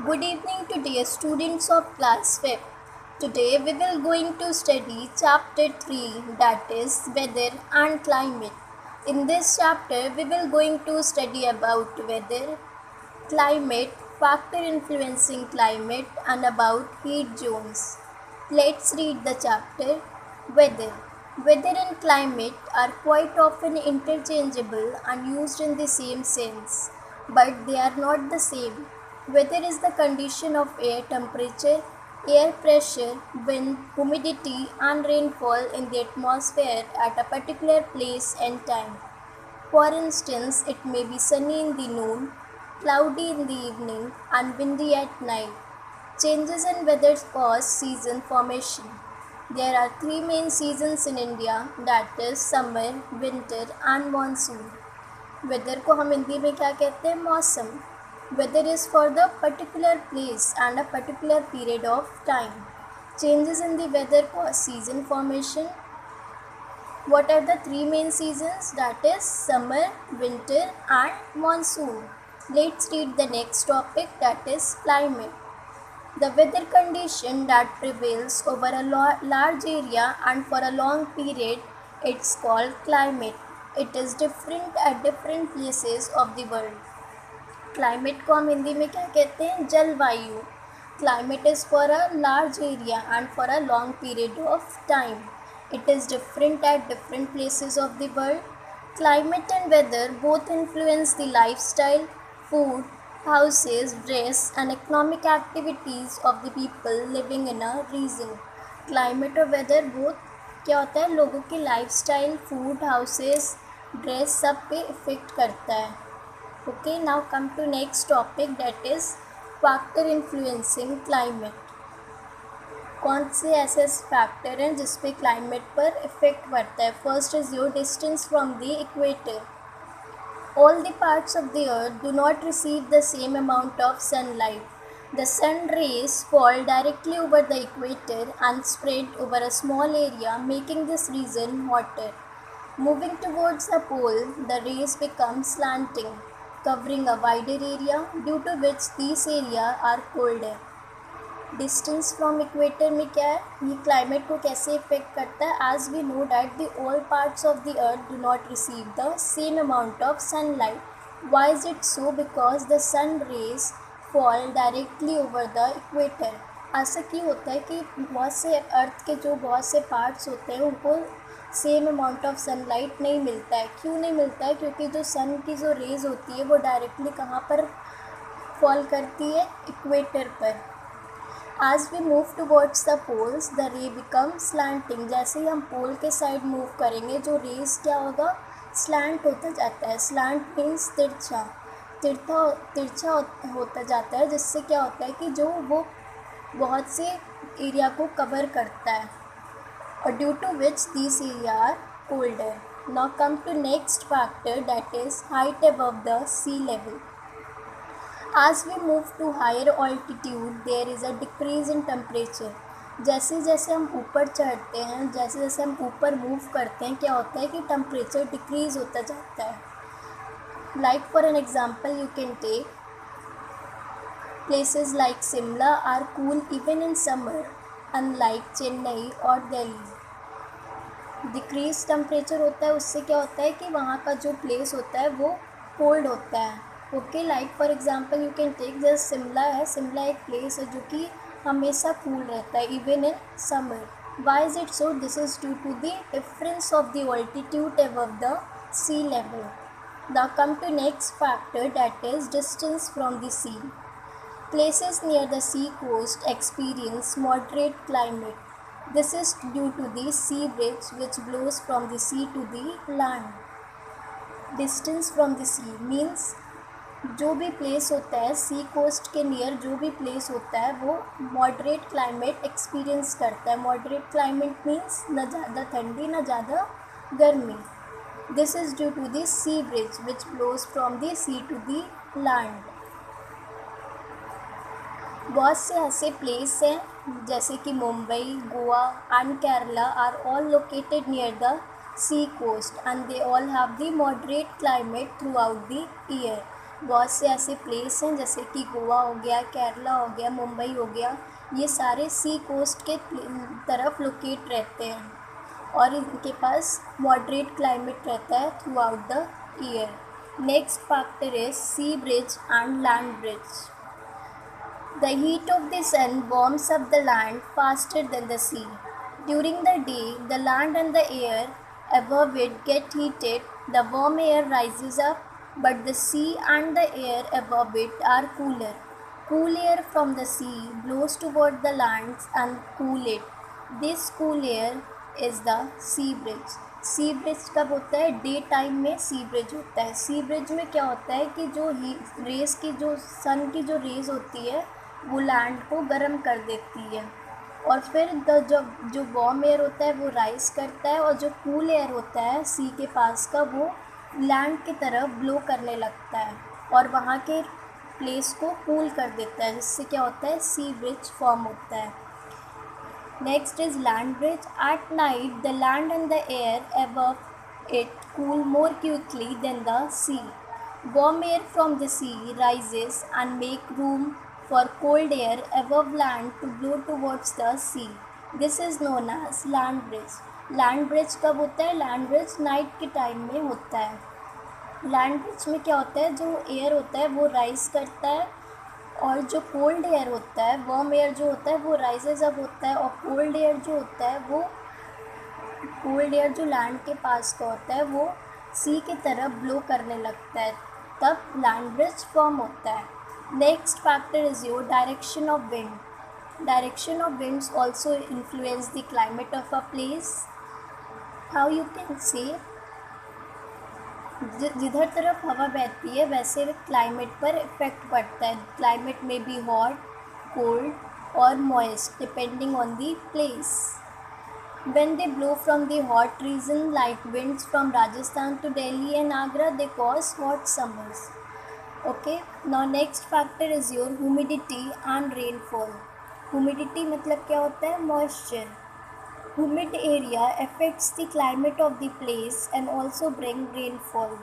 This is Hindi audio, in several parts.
Good evening to dear students of Class 5. Today we will going to study chapter 3, that is weather and climate. In this chapter we will going to study about weather, climate, factor influencing climate and about heat zones. Let's read the chapter. Weather. Weather and climate are quite often interchangeable and used in the same sense, but they are not the same. Weather is the condition of air temperature, air pressure, wind, humidity, and rainfall in the atmosphere at a particular place and time. For instance, it may be sunny in the noon, cloudy in the evening, and windy at night. Changes in weather cause season formation. There are three main seasons in India, that is summer, winter and monsoon. Weather को हम हिंदी में क्या कहते हैं? मौसम. Weather is for the particular place and a particular period of time. Changes in the weather cause season formation. What are the three main seasons? That is summer, winter and monsoon. Let's read the next topic, that is climate. The weather condition that prevails over a large area and for a long period, it's called climate. It is different at different places of the world. Climate को हम हिंदी में क्या कहते हैं? जलवायु. Climate is for a large area and for a long period of time. It is different at different places of the world. Climate and weather both influence the lifestyle, food, houses, dress and economic activities of the people living in a region. Climate और weather both क्या होता है? लोगों की lifestyle, food, houses, dress सब पे इफ़ेक्ट करता है. Okay, now come to next topic, that is factor influencing climate. कौन से ऐसे फैक्टर हैं जिस पे क्लाइमेट पर इफ़ेक्ट पड़ता है? First is your distance from the equator. All the parts of the earth do not receive the same amount of sunlight. The sun rays fall directly over the equator and spread over a small area, making this region hotter. Moving towards the pole, the rays become slanting, covering a wider area, due to which these areas are colder. Distance from equator में क्या है? ये क्लाइमेट को कैसे इफेक्ट करता है? As we know that the all parts of the earth do not receive the same amount of sunlight. Why is it so? Because the sun rays fall directly over the equator. ऐसा क्यों होता है कि बहुत से अर्थ के जो बहुत से पार्ट्स होते हैं उनको सेम अमाउंट ऑफ सनलाइट नहीं मिलता है. क्यों नहीं मिलता है? क्योंकि जो सन की जो रेज होती है वो डायरेक्टली कहाँ पर फॉल करती है? इक्वेटर पर. As we move towards the poles, the ray becomes slanting. जैसे ही हम पोल के साइड मूव करेंगे जो रेज क्या होगा? स्लैंट होता जाता है. स्लैंट मीन्स तिरछा. तिरछा होता जाता है, जिससे क्या होता है कि जो वो बहुत से एरिया को कवर करता है, और due to which this area are colder. Now come to next factor, that is height above the sea level. As we move to higher altitude, there is a decrease in temperature. जैसे जैसे हम ऊपर चढ़ते हैं, जैसे जैसे हम ऊपर मूव करते हैं, क्या होता है कि टेम्परेचर डिक्रीज होता जाता है. Like for an example you can take places like Shimla are cool even in summer, unlike Chennai और दिल्ली. डिक्रीज टेम्परेचर होता है, उससे क्या होता है कि वहाँ का जो प्लेस होता है वो कोल्ड होता है. Okay, like for example you can take जैसे शिमला है. शिमला एक प्लेस है जो कि हमेशा कूल रहता है even in summer. Why is it so? This is due to the difference of the altitude above the sea level. Now come to next factor, that is distance from the sea. Places near the sea coast experience moderate climate. This is due to the sea breeze which blows from the sea to the land. Distance from the sea means जो भी प्लेस होता है सी कोस्ट के नियर, जो भी प्लेस होता है वो मॉडरेट क्लाइमेट एक्सपीरियंस करता है. मॉडरेट क्लाइमेट मीन्स न ज़्यादा ठंडी न ज़्यादा गर्मी. This is due to the sea breeze which blows from the sea to the land. बहुत से ऐसे प्लेस हैं जैसे कि Mumbai, Goa and Kerala are all located near the sea coast and they all have the moderate climate throughout the year. बहुत से ऐसे प्लेस हैं जैसे कि गोवा हो गया, केरला हो गया, मुंबई हो गया, ये सारे सी कोस्ट के तरफ लोकेट रहते हैं और इनके पास मॉडरेट क्लाइमेट रहता है throughout the year. Next factor is sea breeze and land breeze. The heat of the sun warms up the land faster than the sea. During the day, the land and the air above it get heated. The warm air rises up, but the sea and the air above it are cooler. Cool air from the sea blows toward the lands and cool it. This cool air is the sea bridge. Sea breeze कब होता है? डे टाइम में सी ब्रिज होता है. सी ब्रिज में क्या होता है कि जो रेस की जो सन की जो रेज होती है वो लैंड को गर्म कर देती है और फिर जो वार्म एयर होता है वो राइज करता है और जो कूल एयर होता है सी के पास का वो लैंड की तरफ ब्लो करने लगता है और वहाँ के प्लेस को कूल कर देता है, जिससे क्या होता है? सी ब्रिज फॉर्म होता है. Next is land bridge. At night, the land and the air above it cool more quickly than the sea. Warm air from the sea rises and make room for cold air above land to blow towards the sea. This is known as land bridge. Land bridge कब होता है? Land bridge नाइट के टाइम में होता है. लैंड ब्रिज में क्या होता है? जो एयर होता है वो राइज करता है और जो कोल्ड एयर होता है, वार्म एयर जो होता है वो राइजेज अप होता है और कोल्ड एयर जो होता है वो कोल्ड एयर जो लैंड के पास का होता है वो सी की तरफ ब्लो करने लगता है, तब लैंड ब्रिज फॉर्म होता है. Next factor is your direction of wind. Direction of winds also influence the climate of a place. How you can say जिधर तरफ हवा बहती है वैसे क्लाइमेट पर इफेक्ट पड़ता है. क्लाइमेट में बी हॉट, कोल्ड और moist depending on the place. When they blow from the hot region like winds from Rajasthan to Delhi and Agra, they cause hot summers. Okay, now next factor is your humidity and rainfall. Humidity मतलब क्या होता है? Moisture. Humid area affects the climate of the place and also bring rainfall.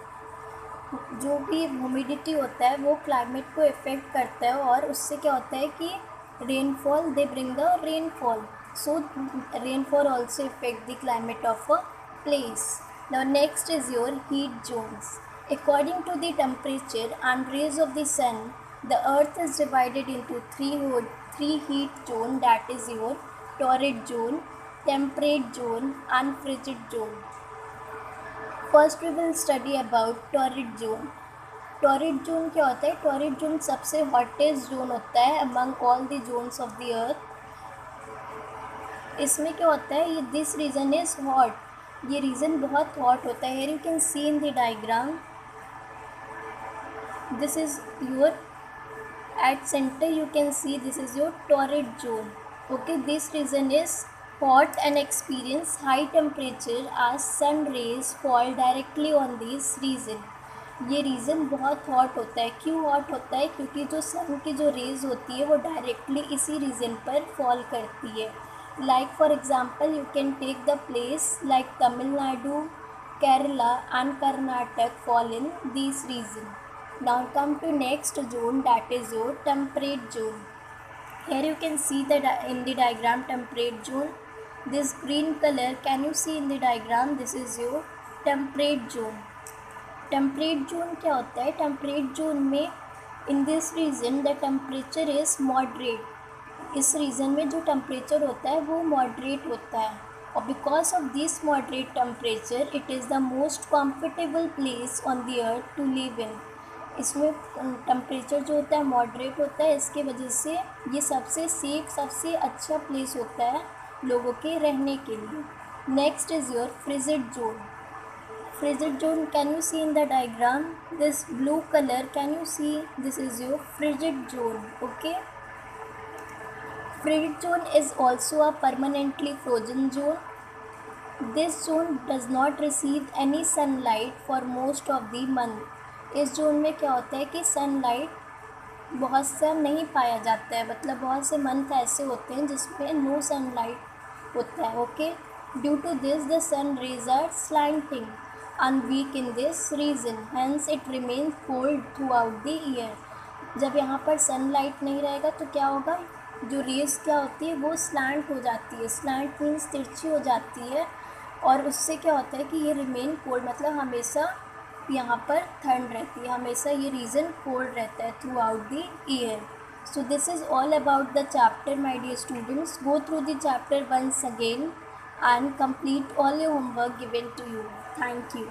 जो भी ह्यूमिडिटी होता है वो क्लाइमेट को इफ़ेक्ट करता है और उससे क्या होता है कि rainfall, they bring the rainfall. So rainfall also effect the climate of a place. Now next is your heat zones. According to the temperature and rays of the sun, the earth is divided into three heat zone, that is your torrid zone, temperate zone and frigid zone. First we will study about torrid zone. Torrid zone क्या होता है? Torrid zone सबसे hottest zone होता है among all the zones of the earth. इसमें क्या होता है? ये this region is hot. ये रीजन बहुत हॉट होता है. Here you can see in the diagram. This is your at center. You can see this is your torrid zone. Okay, this region is hot and experience high temperature as sun rays fall directly on this region. ये रीज़न बहुत हॉट होता है. क्यों हॉट होता है? क्योंकि जो सन की जो रेज होती है वो डायरेक्टली इसी रीजन पर फॉल करती है. Like for example you can take the place like Tamil Nadu, Kerala and Karnataka fall in this region. Now come to next zone, that is your temperate zone. Here you can see that in the diagram temperate zone. This green color can you see in the diagram? This is your temperate zone. Temperate zone क्या होता है? Temperate zone में in this region the temperature is moderate. इस रीजन में जो टेम्परेचर होता है वो मॉडरेट होता है और because of this moderate temperature it is the most comfortable place on the earth to live in. इसमें टेम्परेचर जो होता है मॉडरेट होता है, इसके वजह से ये सबसे सेफ, सबसे अच्छा प्लेस होता है लोगों के रहने के लिए. Next is your frigid zone. Frigid zone can you see in the diagram? This blue colour can you see? This is your frigid zone. Okay, frigid zone is also a permanently frozen zone. This zone does not receive any sunlight for most of the month. इस जोन में क्या होता है कि सनलाइट बहुत सा नहीं पाया जाता है, मतलब बहुत से मंथ ऐसे होते हैं जिसमें नो सनलाइट होता है. Okay, due to this the sun rays are slanting. and weak in this region, hence it remains cold throughout the year. जब यहाँ पर सनलाइट नहीं रहेगा तो क्या होगा, जो रेज क्या होती है वो स्लैंट हो जाती है, स्लैंट मीन्स तिरछी हो जाती है, और उससे क्या होता है कि ये रिमेन कोल्ड, मतलब हमेशा यहाँ पर ठंड रहती है, हमेशा ये रीजन कोल्ड रहता है throughout the year. So this is all about the chapter, my dear students. Go through the chapter once again and complete all your homework given to you. Thank you.